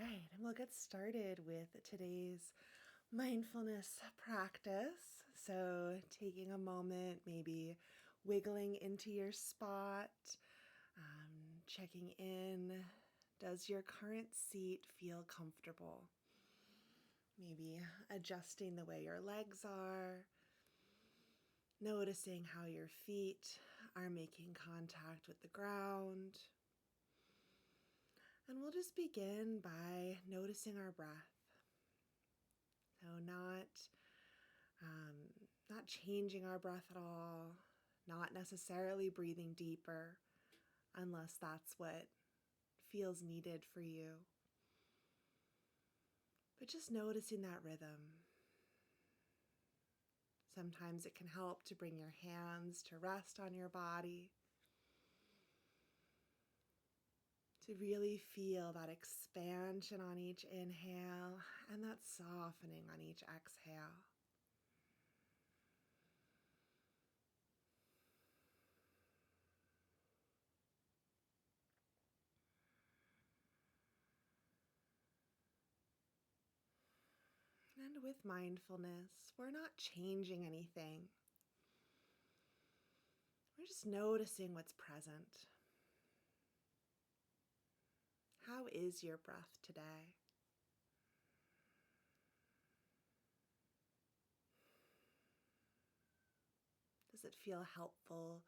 right, and we'll get started with today's mindfulness practice. So, taking a moment, maybe wiggling into your spot, checking in. Does your current seat feel comfortable? Maybe adjusting the way your legs are, noticing how your feet are making contact with the ground. And we'll just begin by noticing our breath. So not changing our breath at all, not necessarily breathing deeper unless that's what feels needed for you. But just noticing that rhythm. Sometimes it can help to bring your hands to rest on your body, to really feel that expansion on each inhale and that softening on each exhale. And with mindfulness, we're not changing anything. We're just noticing what's present. How is your breath today? Does it feel helpful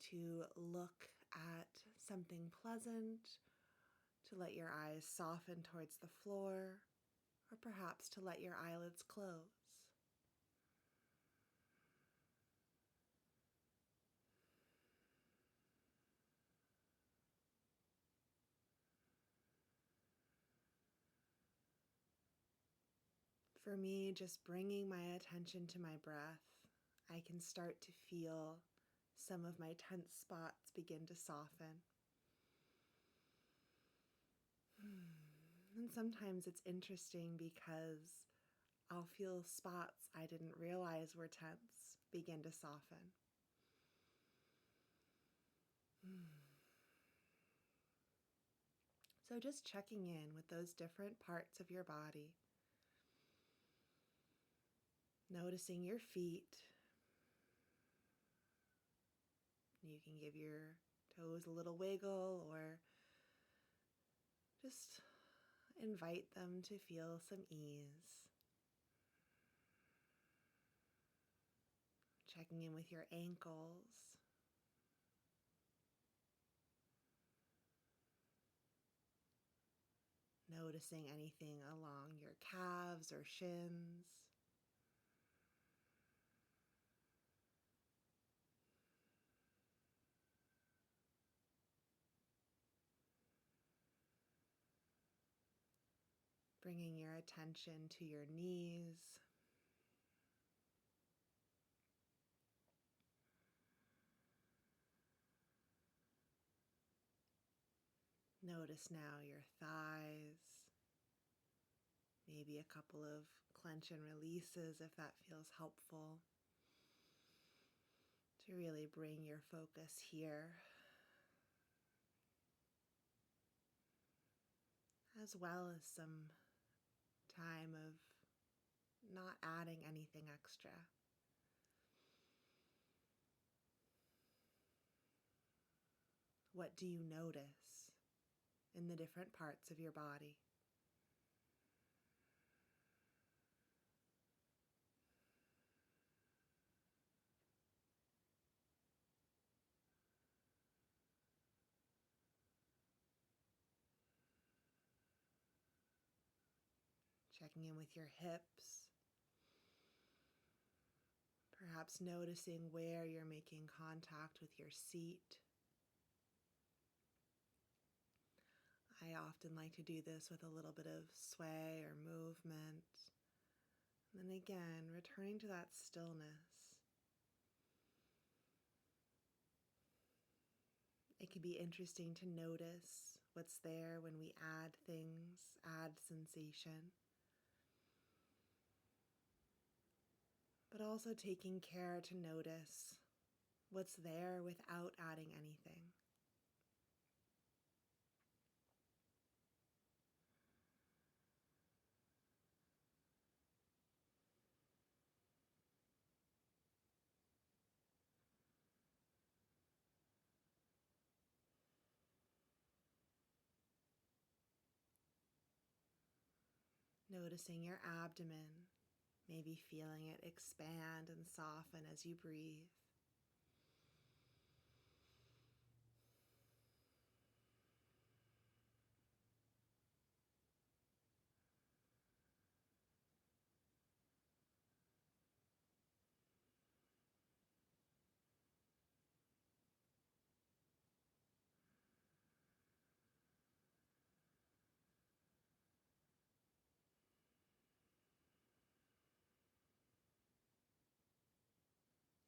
to look at something pleasant, to let your eyes soften towards the floor, or perhaps to let your eyelids close? For me, just bringing my attention to my breath, I can start to feel some of my tense spots begin to soften. And sometimes it's interesting because I'll feel spots I didn't realize were tense begin to soften. So just checking in with those different parts of your body. Noticing your feet. You can give your toes a little wiggle or just invite them to feel some ease. Checking in with your ankles. Noticing anything along your calves or shins. Bringing your attention to your knees. Notice now your thighs. Maybe a couple of clench and releases if that feels helpful. To really bring your focus here, as well as some time of not adding anything extra. What do you notice in the different parts of your body? Checking in with your hips. Perhaps noticing where you're making contact with your seat. I often like to do this with a little bit of sway or movement. And then again, returning to that stillness. It can be interesting to notice what's there when we add things, add sensation. But also taking care to notice what's there without adding anything. Noticing your abdomen, maybe feeling it expand and soften as you breathe.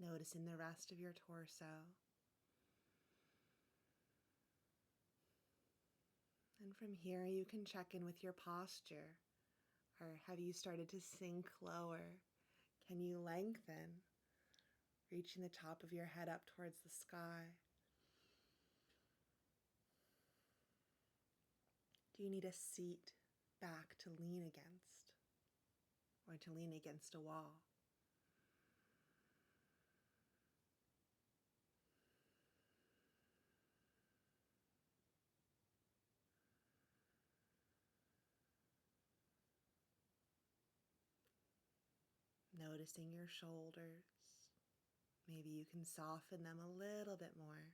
Noticing the rest of your torso. And from here, you can check in with your posture. Or have you started to sink lower? Can you lengthen, reaching the top of your head up towards the sky? Do you need a seat back to lean against, or to lean against a wall? Noticing your shoulders. Maybe you can soften them a little bit more.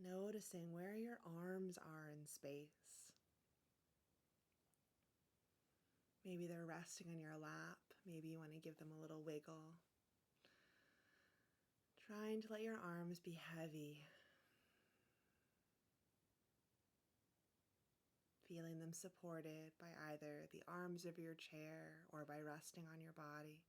Noticing where your arms are in space. Maybe they're resting on your lap. Maybe you want to give them a little wiggle. Trying to let your arms be heavy. Feeling them supported by either the arms of your chair or by resting on your body.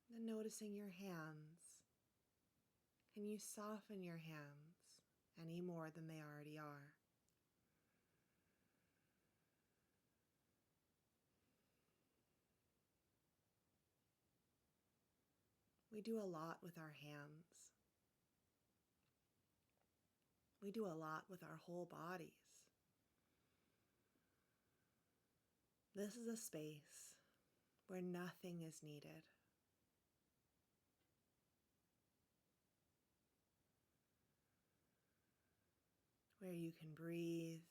Then noticing your hands. Can you soften your hands any more than they already are? We do a lot with our hands. We do a lot with our whole bodies. This is a space where nothing is needed. Where you can breathe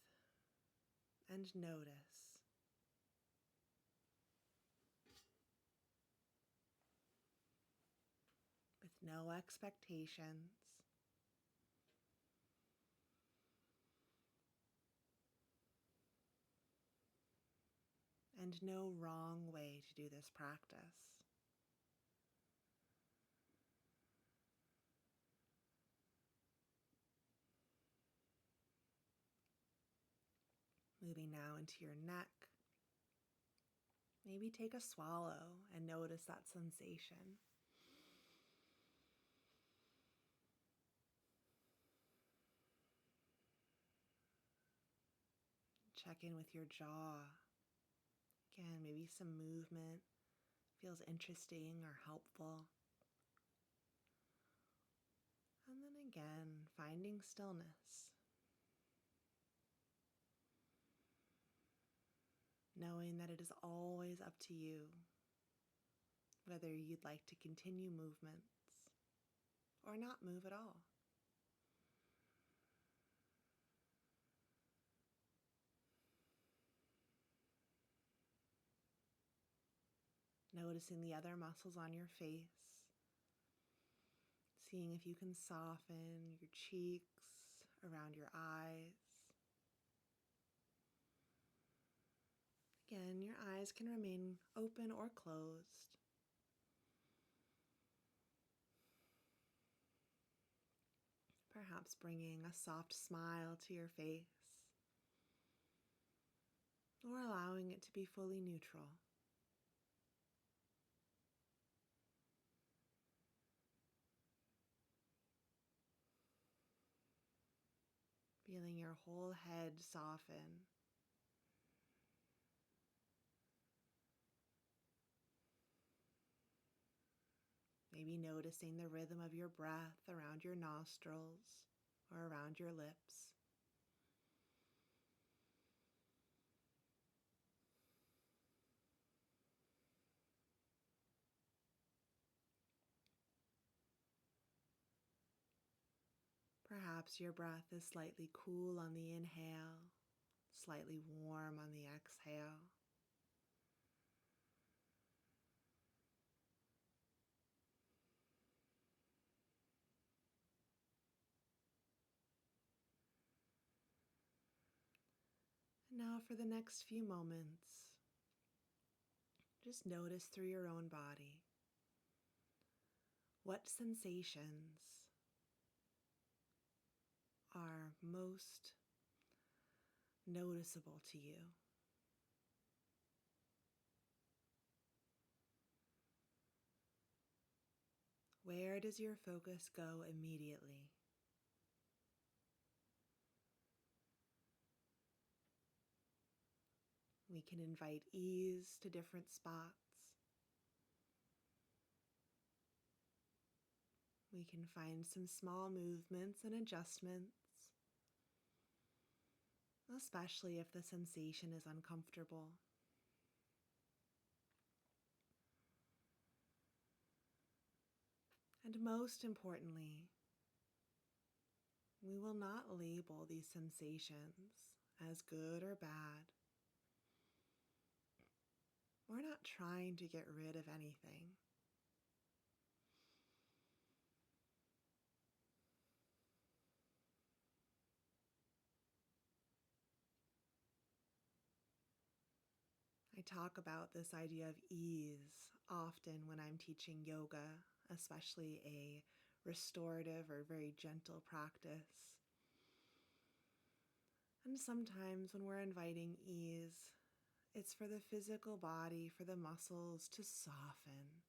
and notice. With no expectations. And no wrong way to do this practice. Moving now into your neck. Maybe take a swallow and notice that sensation. Check in with your jaw. Again, maybe some movement feels interesting or helpful. And then again, finding stillness. Knowing that it is always up to you whether you'd like to continue movements or not move at all. Noticing the other muscles on your face. Seeing if you can soften your cheeks, around your eyes. Again, your eyes can remain open or closed. Perhaps bringing a soft smile to your face, or allowing it to be fully neutral. Feeling your whole head soften. Maybe noticing the rhythm of your breath around your nostrils or around your lips. Perhaps your breath is slightly cool on the inhale, slightly warm on the exhale. And now for the next few moments, just notice through your own body what sensations are most noticeable to you. Where does your focus go immediately? We can invite ease to different spots. We can find some small movements and adjustments, especially if the sensation is uncomfortable. And most importantly, we will not label these sensations as good or bad. We're not trying to get rid of anything. I talk about this idea of ease often when I'm teaching yoga, especially a restorative or very gentle practice. And sometimes when we're inviting ease, it's for the physical body, for the muscles to soften.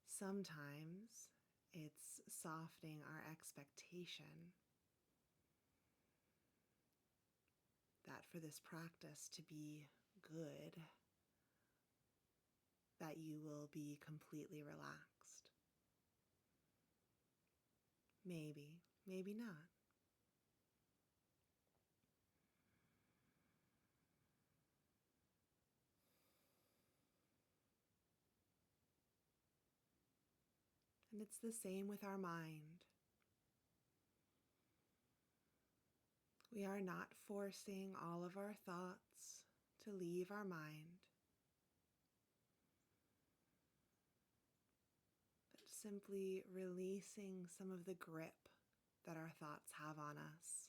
Sometimes it's softening our expectation that for this practice to be good, that you will be completely relaxed. Maybe, maybe not. And it's the same with our mind. We are not forcing all of our thoughts to leave our mind, but simply releasing some of the grip that our thoughts have on us.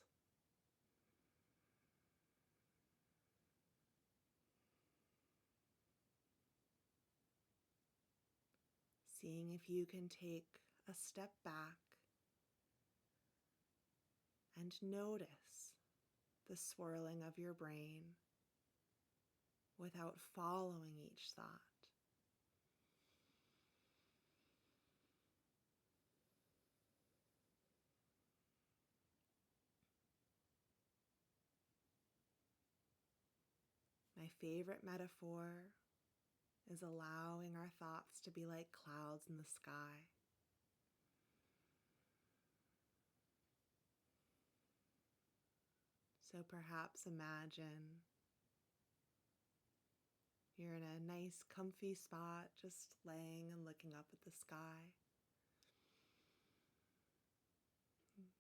Seeing if you can take a step back and notice the swirling of your brain without following each thought. My favorite metaphor is allowing our thoughts to be like clouds in the sky. So perhaps imagine you're in a nice comfy spot, just laying and looking up at the sky.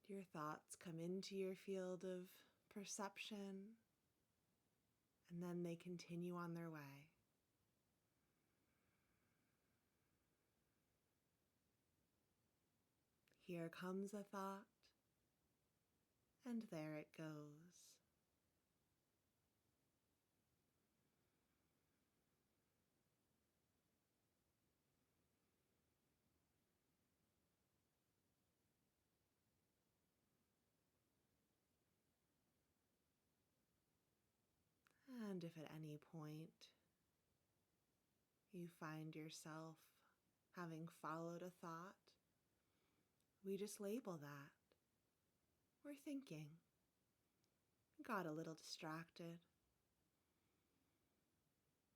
Your thoughts come into your field of perception, and then they continue on their way. Here comes a thought, and there it goes. And if at any point you find yourself having followed a thought, we just label that. We're thinking. Got a little distracted.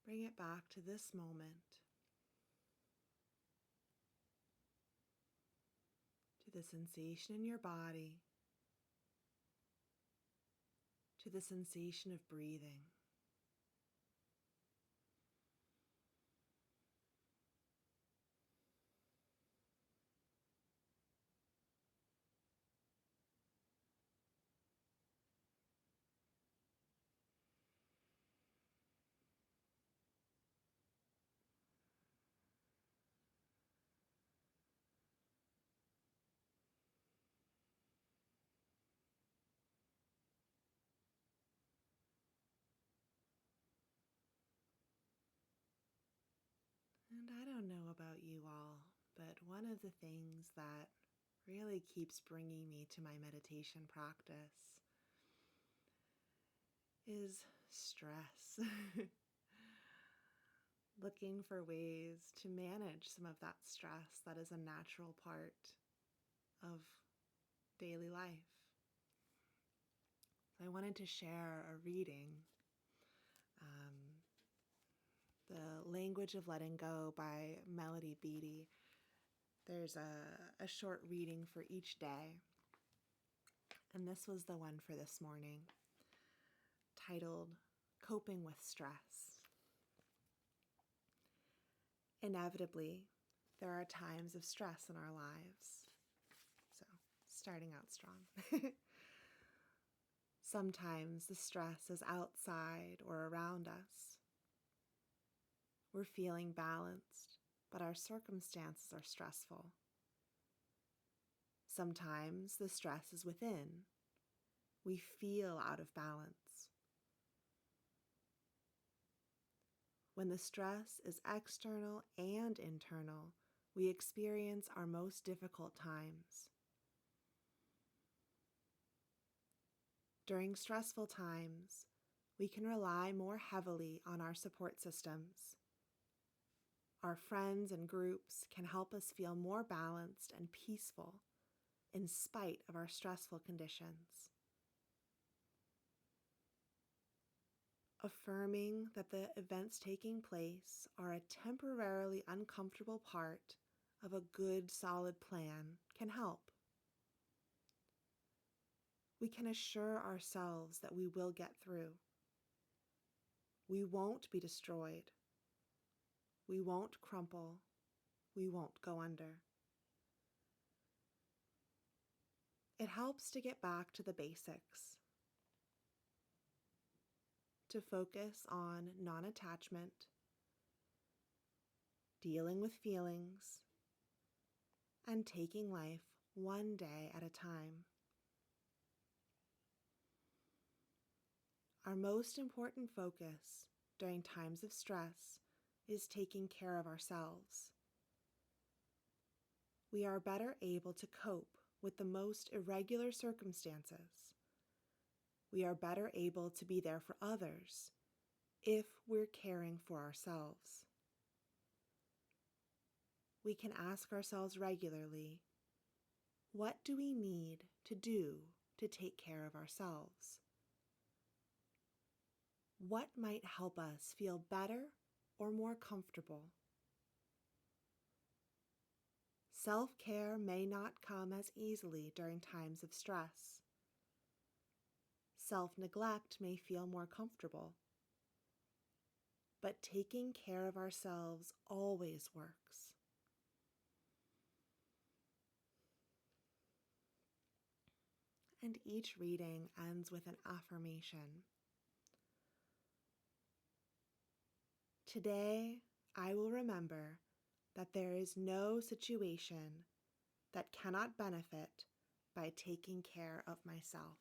Bring it back to this moment. to the sensation in your body, to the sensation of breathing. And I don't know about you all, but one of the things that really keeps bringing me to my meditation practice is stress. Looking for ways to manage some of that stress that is a natural part of daily life. So I wanted to share a reading, The Language of Letting Go by Melody Beattie. There's a short reading for each day, and this was the one for this morning, titled Coping with Stress. Inevitably, there are times of stress in our lives. So, starting out strong. Sometimes the stress is outside or around us. We're feeling balanced, but our circumstances are stressful. Sometimes the stress is within. We feel out of balance. When the stress is external and internal, we experience our most difficult times. During stressful times, we can rely more heavily on our support systems. Our friends and groups can help us feel more balanced and peaceful in spite of our stressful conditions. Affirming that the events taking place are a temporarily uncomfortable part of a good, solid plan can help. We can assure ourselves that we will get through. We won't be destroyed. We won't crumple. We won't go under. It helps to get back to the basics, to focus on non-attachment, dealing with feelings, and taking life one day at a time. Our most important focus during times of stress is taking care of ourselves. We are better able to cope with the most irregular circumstances. We are better able to be there for others if we're caring for ourselves. We can ask ourselves regularly, what do we need to do to take care of ourselves? What might help us feel better or more comfortable? Self-care may not come as easily during times of stress. Self-neglect may feel more comfortable. But taking care of ourselves always works. And each reading ends with an affirmation. Today, I will remember that there is no situation that cannot benefit by taking care of myself.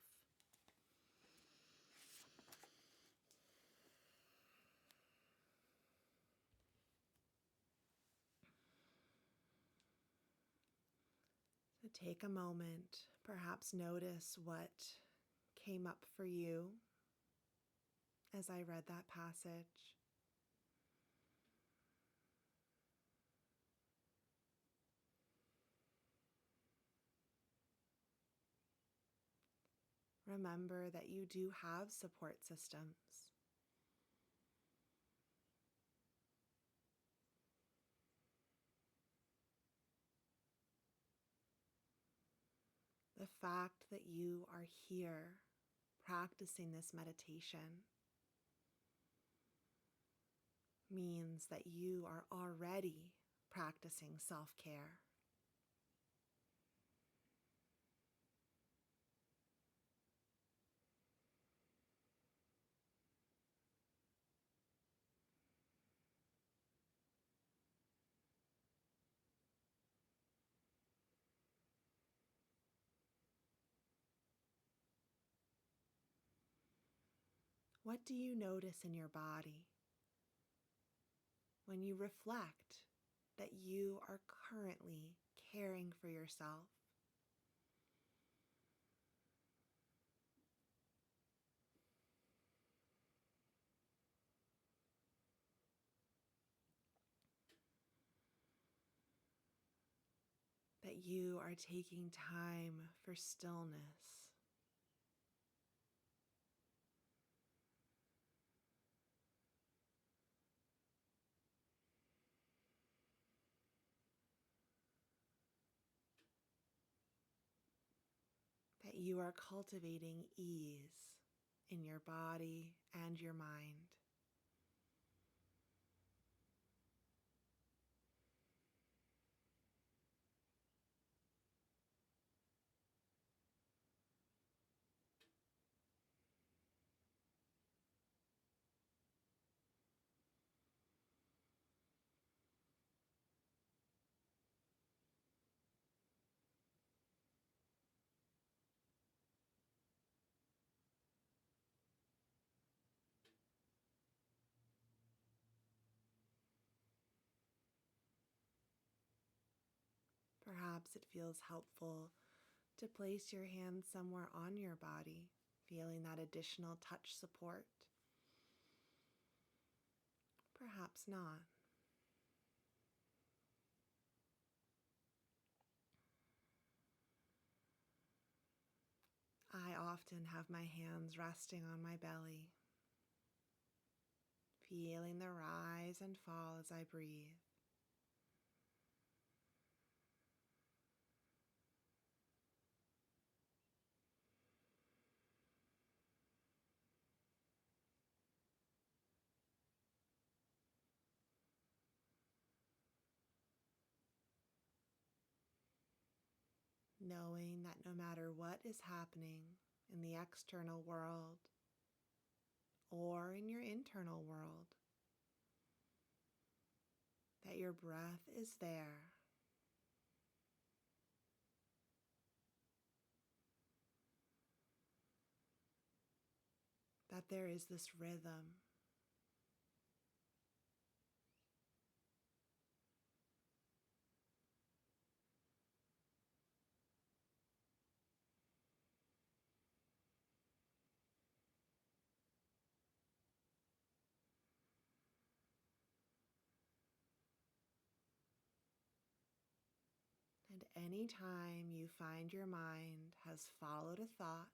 So take a moment, perhaps notice what came up for you as I read that passage. Remember that you do have support systems. The fact that you are here practicing this meditation means that you are already practicing self-care. What do you notice in your body when you reflect that you are currently caring for yourself? That you are taking time for stillness, that you are cultivating ease in your body and your mind. Perhaps it feels helpful to place your hand somewhere on your body, feeling that additional touch support. Perhaps not. I often have my hands resting on my belly, feeling the rise and fall as I breathe. Knowing that no matter what is happening in the external world or in your internal world, that your breath is there, that there is this rhythm. And anytime you find your mind has followed a thought,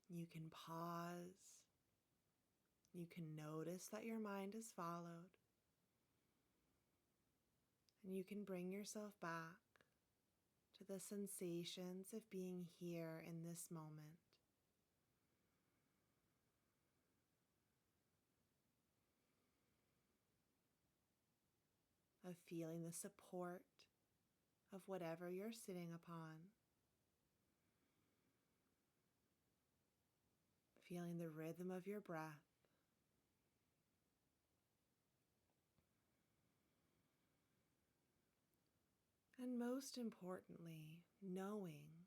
you can pause, you can notice that your mind has followed, and you can bring yourself back to the sensations of being here in this moment. Of feeling the support of whatever you're sitting upon, feeling the rhythm of your breath, and most importantly, knowing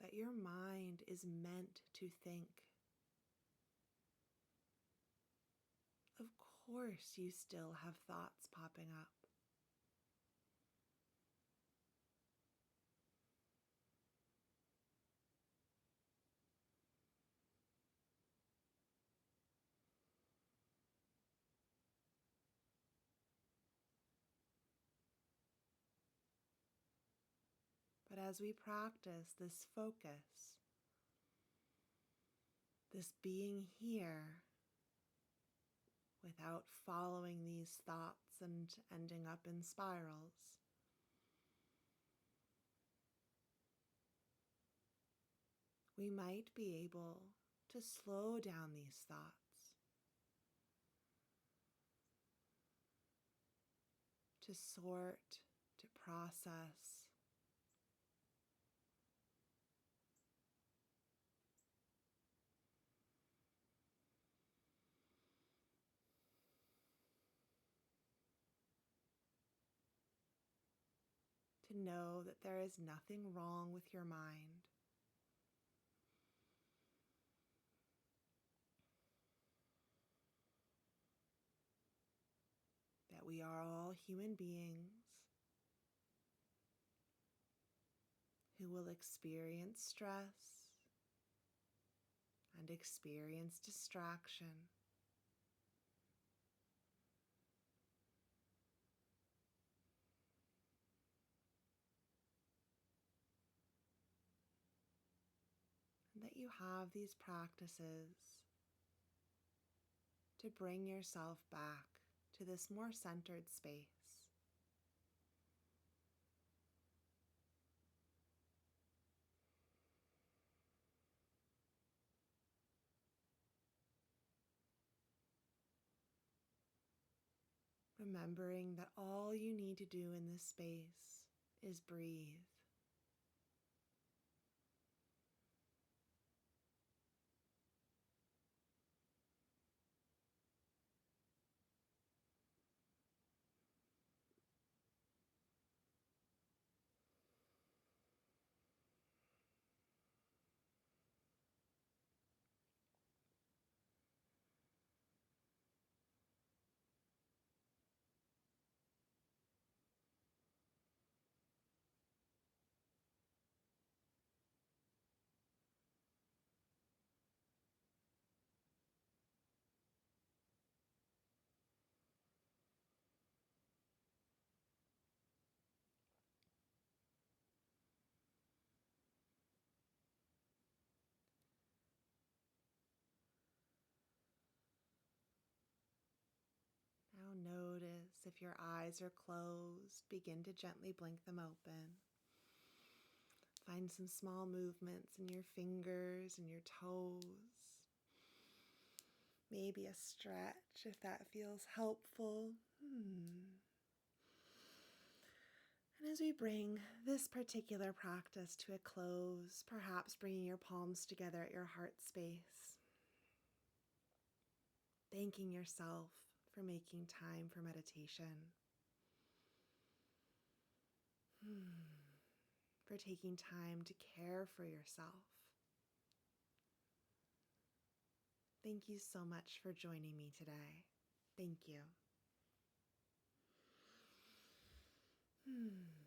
that your mind is meant to think. Of course, you still have thoughts popping up. But as we practice this focus, this being here without following these thoughts and ending up in spirals, we might be able to slow down these thoughts, to sort, to process, to know that there is nothing wrong with your mind. That we are all human beings who will experience stress and experience distraction. And that you have these practices to bring yourself back to this more centered space. Remembering that all you need to do in this space is breathe. Now notice if your eyes are closed, begin to gently blink them open. Find some small movements in your fingers and your toes. Maybe a stretch if that feels helpful. And as we bring this particular practice to a close, perhaps bringing your palms together at your heart space, thanking yourself for making time for meditation, for taking time to care for yourself. Thank you so much for joining me today. Thank you.